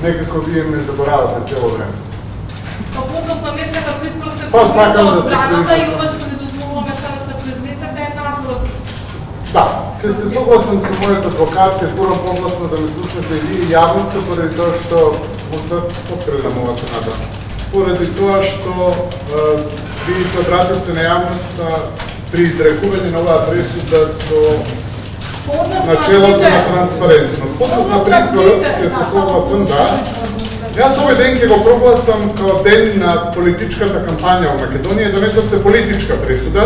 Некако вие ме заборавате цело време. Односно мерката притвор се Па, сакам да се одбраната и притвор. ова што не дозволуваме сега да се произнесете е напротив. Да, ќе се согласам со мојот адвокат, ќе зборам погласно да ме слушате и вие јавноста, поради тоа што можда подкренам ова цената. Поради тоа што вие се обративте на јавноста при изрекување на оваа пресуда со начелото на транспарентност. Подоцна притворот ќе се согласам, да. Јас овој ден ќе го прогласам као ден на политичката кампања во Македонија, донесовте политичка пресуда.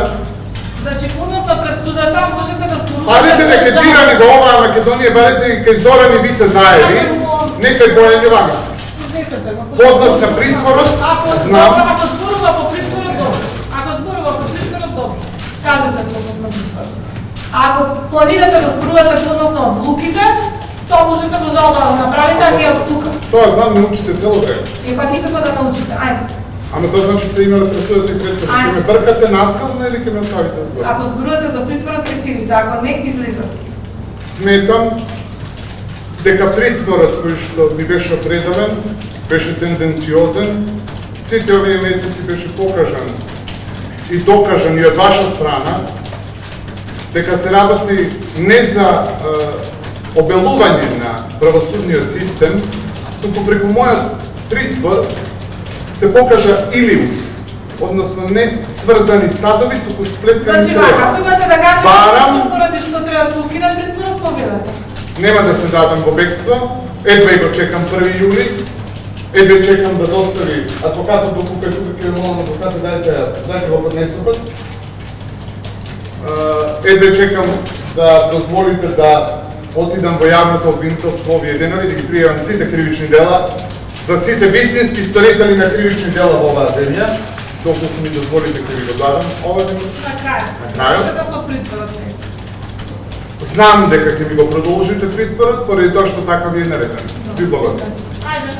Значи, односно пресудата можете да зборувате... Барете некетирани во оваа Македонија, барете и кај Зоран и Вице Заеви, некај Бојан Јовановски. Однос на притворот, знам. Ако зборува по притворот, добро. Ако зборува по притворот, добро. Кажете по однос на притворот. Ако планирате да зборувате по однос на одлуките, тоа можете во жалба да направите, а ние од тука. Тоа знам, не учите цело време. И па никако да научите. Ајде. Ама тоа значи сте имали пресудата и притворот. Ќе ме бркате насилно или ќе ме оставите да зборам? Ако зборувате за притворот, ќе силите, ако не, ќе излизате. Сметам дека притворот кој што ми беше предавен, беше тенденциозен, сите овие месеци беше покажан и докажан и од ваша страна, дека се работи не за обелување на правосудниот систем, туку преку мојот притвор се покажа илиус, односно не сврзани садови, туку сплеткани Значи, средства. ако имате да кажете Барам, што поради што треба да се укине притворот, повелете. нема да се дадам во бегство, едва и го чекам 1 јули, едва чекам да достави адвокатот до тука, ќе молам адвокатот дайте го поднесокот. Едва чекам да дозволите да отидам во јавното обвинителство овие денови, да ги пријавам сите кривични дела, за сите вистински сторители на кривични дела во оваа земја, доколку ми дозволите ќе ви го дадам ова ден. На крај. На крајот? Може да со притворот не. Знам дека ќе ми го продолжите притворот, поради тоа што така ви е наредено. Ви благодарам. Ајде.